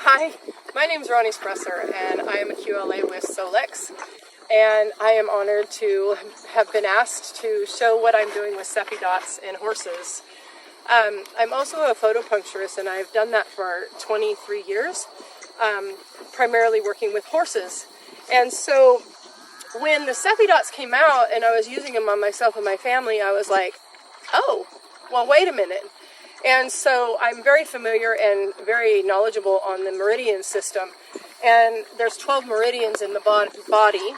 Hi, my name is Roni Spresser, and I am a QLA with Solex, and I am honored to have been asked to show what I'm doing with SEFIdots and horses. I'm also a photopuncturist, and I've done that for 23 years, primarily working with horses. And so when the SEFIdots came out and I was using them on myself and my family, I was like, oh, well, wait a minute. And so I'm very familiar and very knowledgeable on the meridian system. And there's 12 meridians in the body,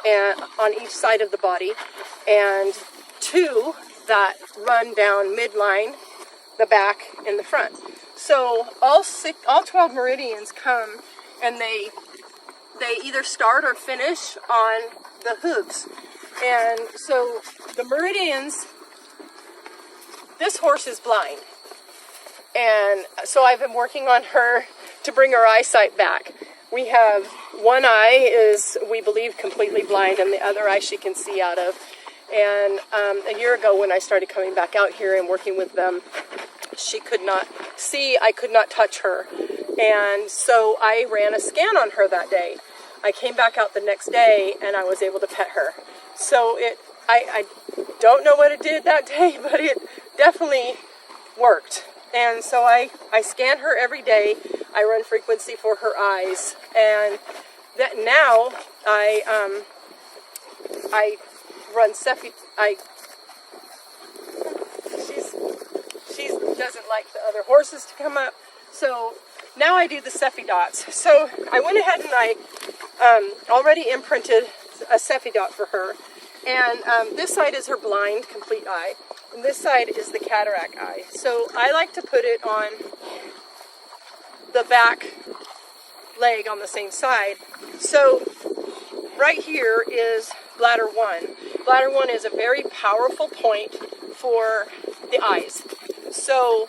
and on each side of the body, and 2 that run down midline, the back, and the front. So all 12 meridians come, and they either start or finish on the hooves. And so the meridians, this horse is blind. And so I've been working on her to bring her eyesight back. We have one eye is, we believe, completely blind, and the other eye she can see out of. And a year ago when I started coming back out here and working with them, she could not see, I could not touch her. And so I ran a scan on her that day. I came back out the next day and I was able to pet her. So I don't know what it did that day, but it definitely worked. And so I scan her every day. I run frequency for her eyes, and that now I run She doesn't like the other horses to come up, so now I do the SEFIdots. So I went ahead and I already imprinted a SEFIdot for her, and this side is her blind complete eye. And this side is the cataract eye. So I like to put it on the back leg on the same side. So right here is bladder 1. Bladder 1 is a very powerful point for the eyes. So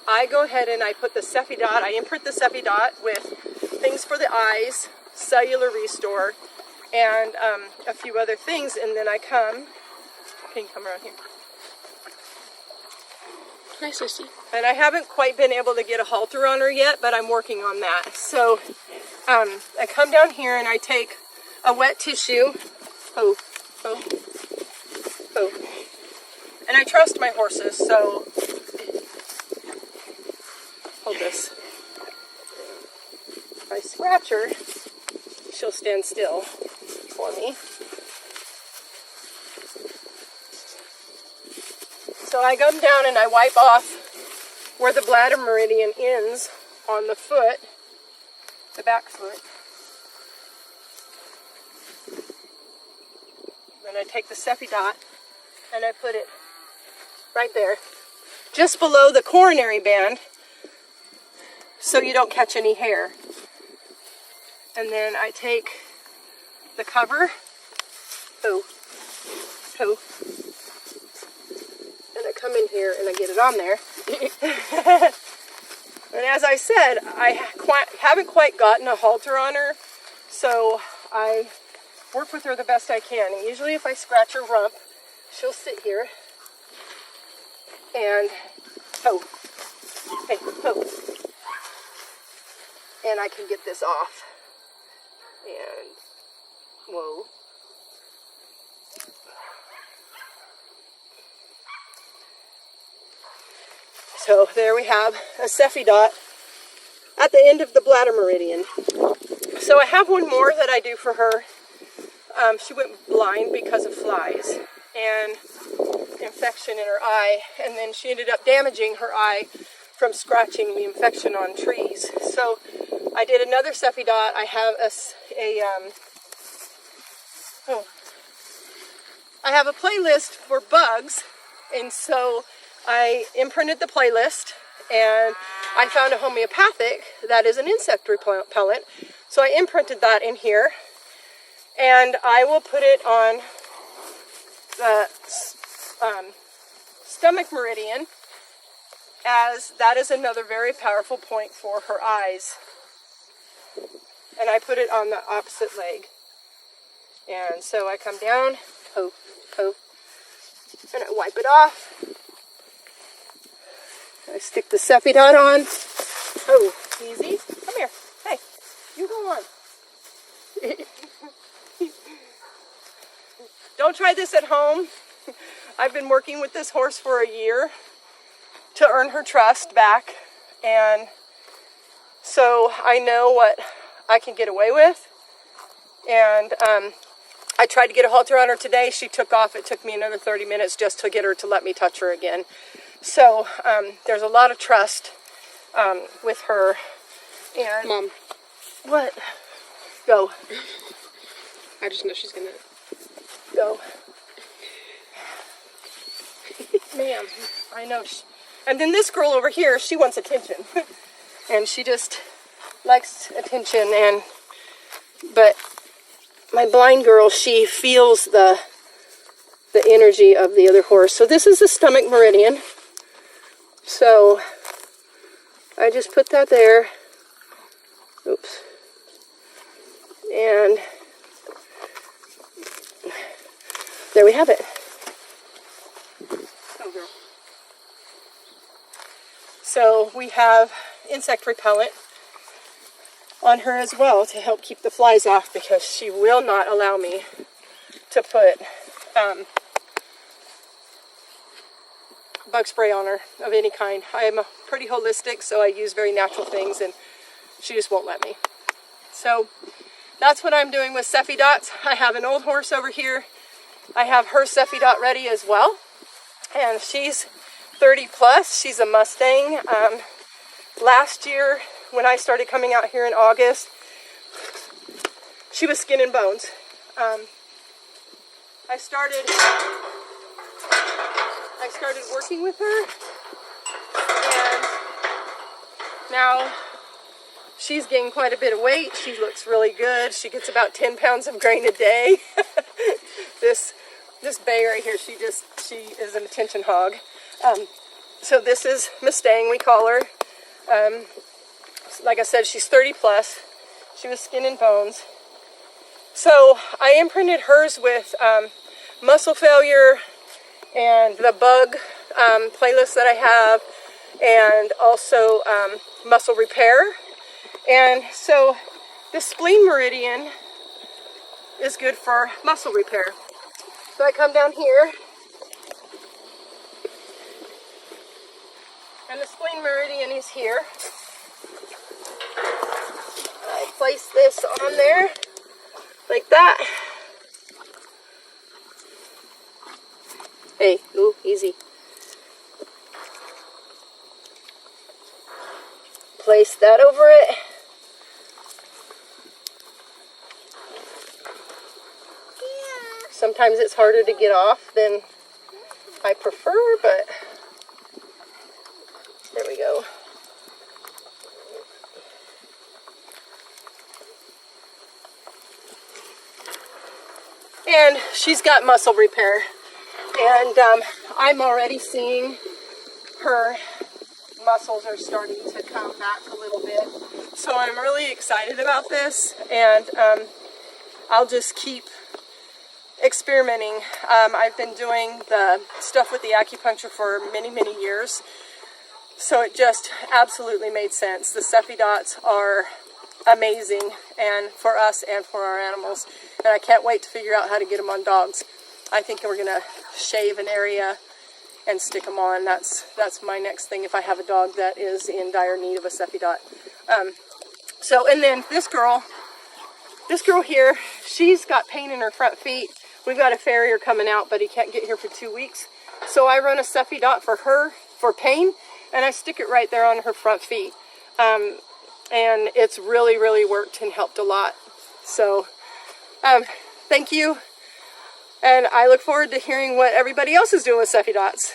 I go ahead and I put the SEFIdot, I imprint the SEFIdot with things for the eyes, cellular restore, and a few other things. And then I can you come around here? Nice, Lucy. And I haven't quite been able to get a halter on her yet, but I'm working on that. So I come down here and I take a wet tissue. And I trust my horses, so hold this. If I scratch her, she'll stand still for me. So I come down and I wipe off where the bladder meridian ends on the foot, the back foot. Then I take the SEFIdot and I put it right there, just below the coronary band, so you don't catch any hair. And then I take the cover, and I come in here and I get it on there. And as I said, I haven't quite gotten a halter on her, so I work with her the best I can. And usually if I scratch her rump, she'll sit here and and I can get this off. And whoa. So there we have a SEFIdot at the end of the bladder meridian. So I have one more that I do for her. She went blind because of flies and infection in her eye, and then she ended up damaging her eye from scratching the infection on trees. So I did another SEFIdot. I have I have a playlist for bugs, and so I imprinted the playlist, and I found a homeopathic that is an insect repellent. So I imprinted that in here, and I will put it on the stomach meridian, as that is another very powerful point for her eyes. And I put it on the opposite leg. And so I come down, and I wipe it off. I stick the SEFIdot on. Oh, easy. Come here. don't try this at home. I've been working with this horse for a year to earn her trust back, and so I know what I can get away with. And I tried to get a halter on her today. She took off. It took me another 30 minutes just to get her to let me touch her again. So there's a lot of trust with her. And Mom. What? Go. I just know she's gonna go. Ma'am, I know. And then this girl over here, she wants attention. And she just likes attention. But my blind girl, she feels the energy of the other horse. So this is the stomach meridian. So I just put that there. Oops. And there we have it. Oh, girl. So we have insect repellent on her as well to help keep the flies off, because she will not allow me to put bug spray on her of any kind. I am pretty holistic, so I use very natural things, and she just won't let me. So that's what I'm doing with SEFIdots. I have an old horse over here. I have her SEFIdot ready as well, and she's 30 plus. She's a Mustang. Last year, when I started coming out here in August, she was skin and bones. I started working with her, and now she's gained quite a bit of weight. She looks really good. She gets about 10 pounds of grain a day. This bay right here, she is an attention hog. So this is Mustang, we call her. Like I said, she's 30 plus. She was skin and bones. So I imprinted hers with muscle failure and the bug playlist that I have, and also muscle repair. And so the spleen meridian is good for muscle repair. So I come down here, and the spleen meridian is here. I place this on there, like that. Hey, ooh, easy. Place that over it. Sometimes it's harder to get off than I prefer, but there we go. And she's got muscle repair. And I'm already seeing her muscles are starting to come back a little bit. So I'm really excited about this, and I'll just keep experimenting. I've been doing the stuff with the acupuncture for many, many years, so it just absolutely made sense. The SEFIdots are amazing, and for us and for our animals, and I can't wait to figure out how to get them on dogs. I think we're gonna shave an area and stick them on. That's my next thing if I have a dog that is in dire need of a SEFIdot. So, and then this girl here, she's got pain in her front feet. We've got a farrier coming out, but he can't get here for 2 weeks. So I run a SEFIdot for her for pain, and I stick it right there on her front feet. And it's really, really worked and helped a lot. So thank you. And I look forward to hearing what everybody else is doing with SEFIdots.